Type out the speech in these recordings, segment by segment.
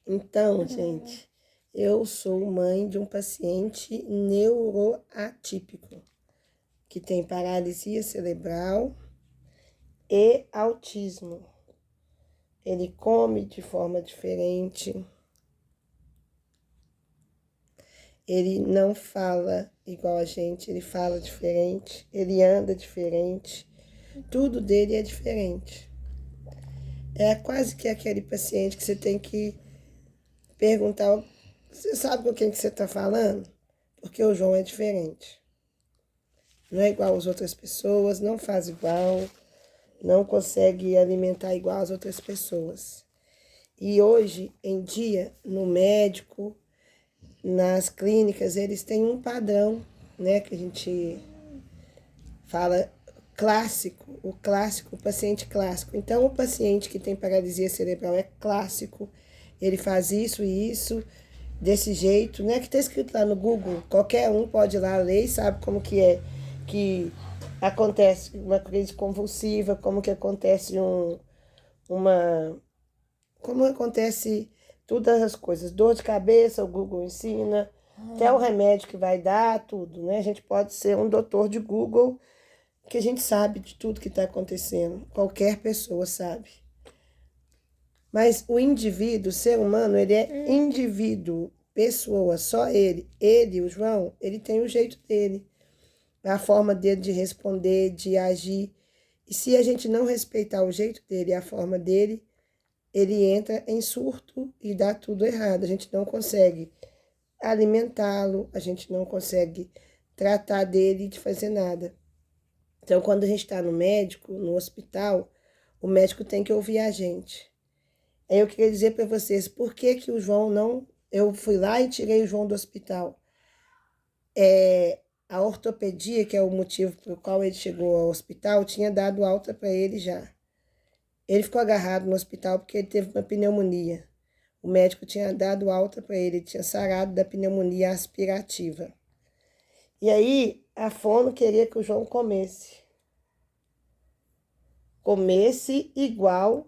Então, gente, eu sou mãe de um paciente neuroatípico, que tem paralisia cerebral e autismo. Ele come de forma diferente, ele não fala igual a gente, ele fala diferente, ele anda diferente, tudo dele é diferente. É quase que aquele paciente que você tem que perguntar, você sabe com quem que você está falando? Porque o João é diferente. Não é igual às outras pessoas, não faz igual, não consegue alimentar igual às outras pessoas. E hoje em dia, no médico, nas clínicas, eles têm um padrão, né, que a gente fala clássico, o paciente clássico. Então, o paciente que tem paralisia cerebral é clássico, ele faz isso e isso, desse jeito, né, que está escrito lá no Google, qualquer um pode ir lá ler e sabe como que é, que acontece uma crise convulsiva, como que acontece como acontece todas as coisas, dor de cabeça, o Google ensina, até o remédio que vai dar, tudo, né? A gente pode ser um doutor de Google, que a gente sabe de tudo que está acontecendo, qualquer pessoa sabe. Mas o indivíduo, o ser humano, ele é indivíduo, pessoa, só ele, o João, ele tem o jeito dele, a forma dele de responder, de agir. E se a gente não respeitar o jeito dele, a forma dele, ele entra em surto e dá tudo errado. A gente não consegue alimentá-lo, a gente não consegue tratar dele de fazer nada. Então, quando a gente está no médico, no hospital, o médico tem que ouvir a gente. Aí eu queria dizer para vocês por que que o João não... Eu fui lá e tirei o João do hospital. A ortopedia, que é o motivo pelo qual ele chegou ao hospital, tinha dado alta para ele já. Ele ficou agarrado no hospital porque ele teve uma pneumonia. O médico tinha dado alta para ele tinha sarado da pneumonia aspirativa. E aí, a fono queria que o João comesse. Comesse igual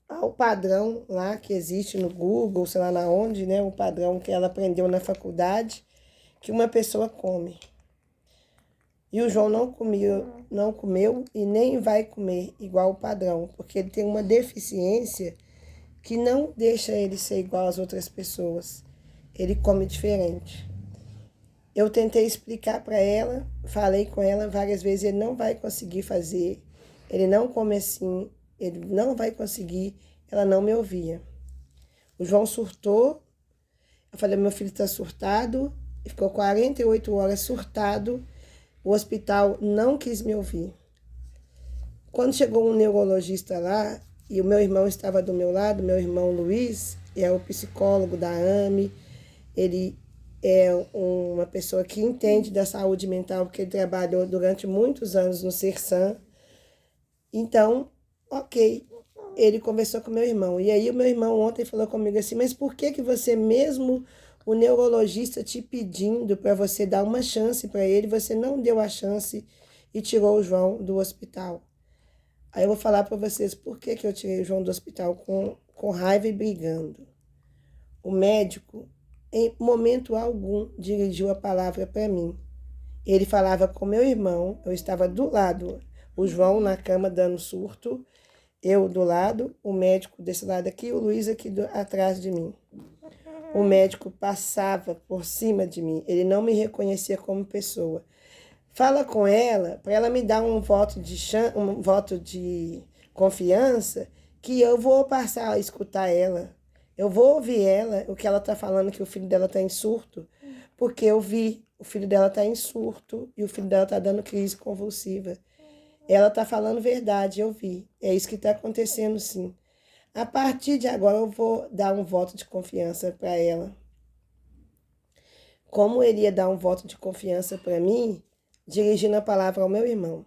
ao padrão lá que existe no Google, sei lá na onde, né? O padrão que ela aprendeu na faculdade, que uma pessoa come. E o João não comeu e nem vai comer igual o padrão, porque ele tem uma deficiência que não deixa ele ser igual às outras pessoas. Ele come diferente. Eu tentei explicar para ela, falei com ela várias vezes, ele não vai conseguir fazer, ele não come assim, ele não vai conseguir, ela não me ouvia. O João surtou, eu falei, meu filho está surtado, ele ficou 48 horas surtado, o hospital não quis me ouvir. Quando chegou um neurologista lá, e o meu irmão estava do meu lado, meu irmão Luiz, é o psicólogo da AME, ele é uma pessoa que entende da saúde mental, porque ele trabalhou durante muitos anos no Sersan. Então, ok, ele conversou com meu irmão. E aí o meu irmão ontem falou comigo assim, mas por que você mesmo, o neurologista te pedindo para você dar uma chance para ele, você não deu a chance e tirou o João do hospital? Aí eu vou falar para vocês por que eu tirei o João do hospital com raiva e brigando. O médico, em momento algum, dirigiu a palavra para mim. Ele falava com meu irmão, eu estava do lado, o João na cama dando surto, eu do lado, o médico desse lado aqui, o Luiz aqui atrás de mim. O médico passava por cima de mim, ele não me reconhecia como pessoa. Fala com ela, para ela me dar um voto de confiança, que eu vou passar a escutar ela. Eu vou ouvir ela, o que ela está falando, que o filho dela está em surto, porque eu vi, o filho dela está em surto e o filho dela está dando crise convulsiva. Ela está falando verdade, eu vi. É isso que está acontecendo, sim. A partir de agora, eu vou dar um voto de confiança para ela. Como ele ia dar um voto de confiança para mim, dirigindo a palavra ao meu irmão.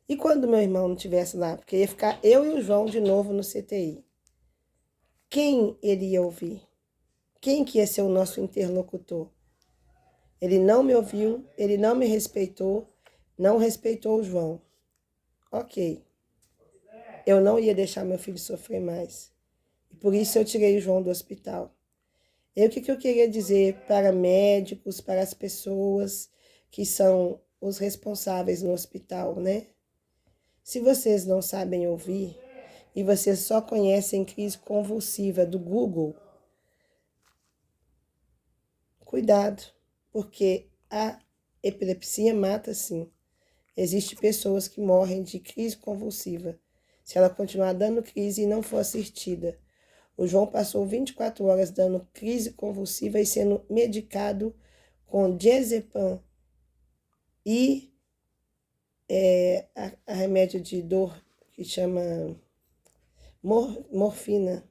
E quando meu irmão não estivesse lá, porque ia ficar eu e o João de novo no CTI, quem ele ia ouvir? Quem que ia ser o nosso interlocutor? Ele não me ouviu, ele não me respeitou, não respeitou o João. Ok, eu não ia deixar meu filho sofrer mais. E por isso eu tirei o João do hospital. E o que eu queria dizer para médicos, para as pessoas que são os responsáveis no hospital, né? Se vocês não sabem ouvir e vocês só conhecem crise convulsiva do Google, cuidado, porque a epilepsia mata sim. Existem pessoas que morrem de crise convulsiva se ela continuar dando crise e não for assistida. O João passou 24 horas dando crise convulsiva e sendo medicado com diazepam e a remédio de dor que chama morfina,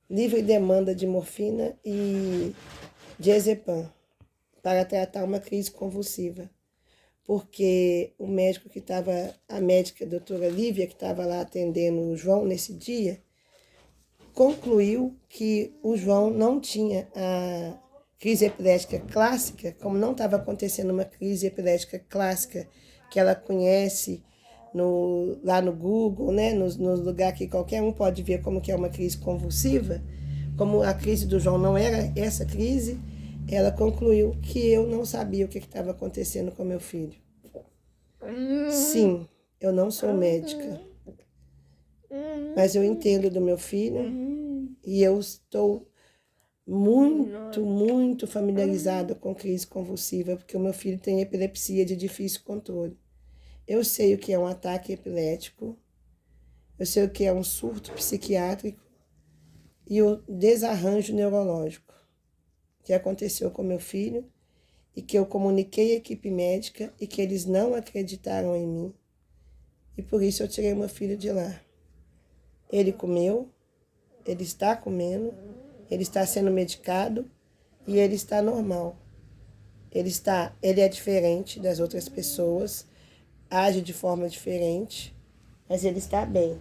livre demanda de morfina e diazepam para tratar uma crise convulsiva. Porque o médico que estava, a médica, a doutora Lívia, que estava lá atendendo o João nesse dia, concluiu que o João não tinha a crise epilética clássica, como não estava acontecendo uma crise epilética clássica que ela conhece lá no Google, né, no lugar que qualquer um pode ver como que é uma crise convulsiva, como a crise do João não era essa crise, ela concluiu que eu não sabia o que estava acontecendo com meu filho. Sim, eu não sou médica, mas eu entendo do meu filho e eu estou muito familiarizada com crise convulsiva, porque o meu filho tem epilepsia de difícil controle. Eu sei o que é um ataque epilético, eu sei o que é um surto psiquiátrico e o desarranjo neurológico que aconteceu com meu filho e que eu comuniquei à equipe médica e que eles não acreditaram em mim. E por isso eu tirei meu filho de lá. Ele comeu, ele está comendo, ele está sendo medicado e ele está normal. Ele é diferente das outras pessoas, age de forma diferente, mas ele está bem.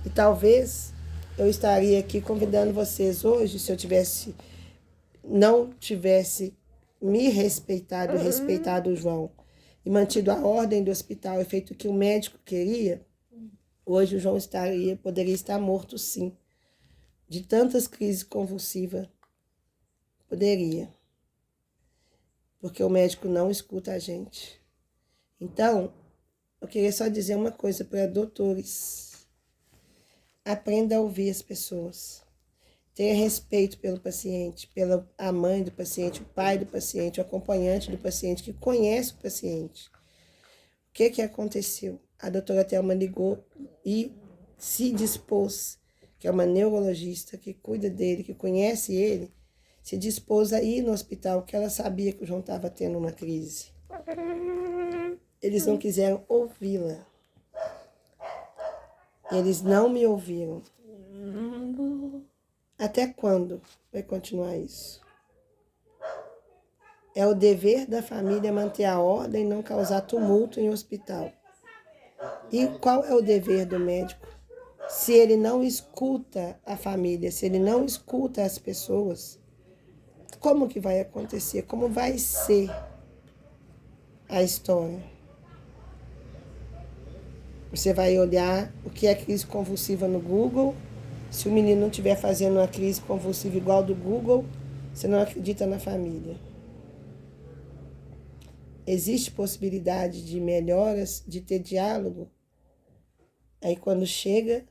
E talvez eu estaria aqui convidando vocês hoje, se eu não tivesse me respeitado e respeitado o João e mantido a ordem do hospital e feito o que o médico queria, hoje o João poderia estar morto sim. De tantas crises convulsivas, poderia. Porque o médico não escuta a gente. Então, eu queria só dizer uma coisa para doutores. Aprenda a ouvir as pessoas. Tenha respeito pelo paciente, pela a mãe do paciente, o pai do paciente, o acompanhante do paciente, que conhece o paciente. O que aconteceu? A doutora Thelma ligou e se dispôs, que é uma neurologista que cuida dele, que conhece ele, se dispôs a ir no hospital, porque ela sabia que o João estava tendo uma crise. Eles não quiseram ouvi-la. Eles não me ouviram. Até quando vai continuar isso? É o dever da família manter a ordem e não causar tumulto em hospital. E qual é o dever do médico? Se ele não escuta a família, se ele não escuta as pessoas, como que vai acontecer? Como vai ser a história? Você vai olhar o que é crise convulsiva no Google. Se o menino não estiver fazendo uma crise convulsiva igual do Google, você não acredita na família. Existe possibilidade de melhoras, de ter diálogo? Aí quando chega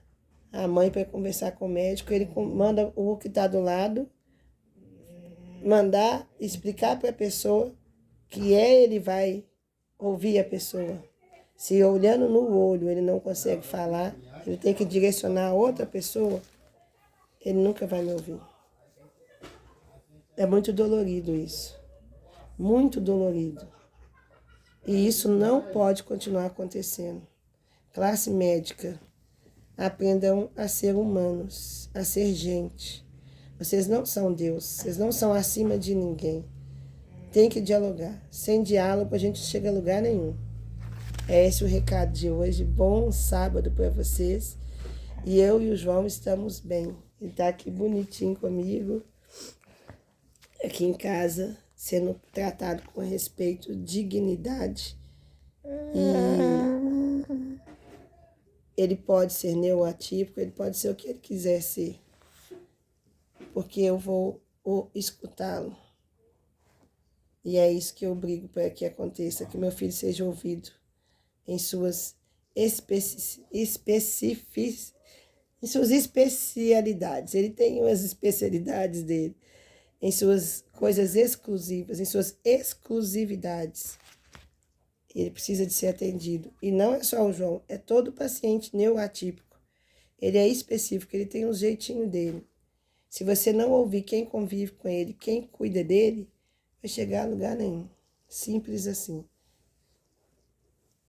a mãe para conversar com o médico, ele manda o que está do lado, mandar explicar para a pessoa que ele vai ouvir a pessoa. Se olhando no olho ele não consegue falar, ele tem que direcionar a outra pessoa, ele nunca vai me ouvir. É muito dolorido isso. Muito dolorido. E isso não pode continuar acontecendo. Classe médica, aprendam a ser humanos, a ser gente. Vocês não são Deus, vocês não são acima de ninguém. Tem que dialogar. Sem diálogo a gente chega a lugar nenhum. É esse o recado de hoje. Bom sábado para vocês. E eu e o João estamos bem. Ele está aqui bonitinho comigo, aqui em casa, sendo tratado com respeito, dignidade. ele pode ser neuroatípico, ele pode ser o que ele quiser ser, porque eu vou escutá-lo. E é isso que eu brigo para que aconteça, que meu filho seja ouvido em suas especialidades. Ele tem as especialidades dele, em suas coisas exclusivas, em suas exclusividades. Ele precisa de ser atendido. E não é só o João, é todo paciente neuroatípico. Ele é específico, ele tem um jeitinho dele. Se você não ouvir quem convive com ele, quem cuida dele, vai chegar a lugar nenhum. Simples assim.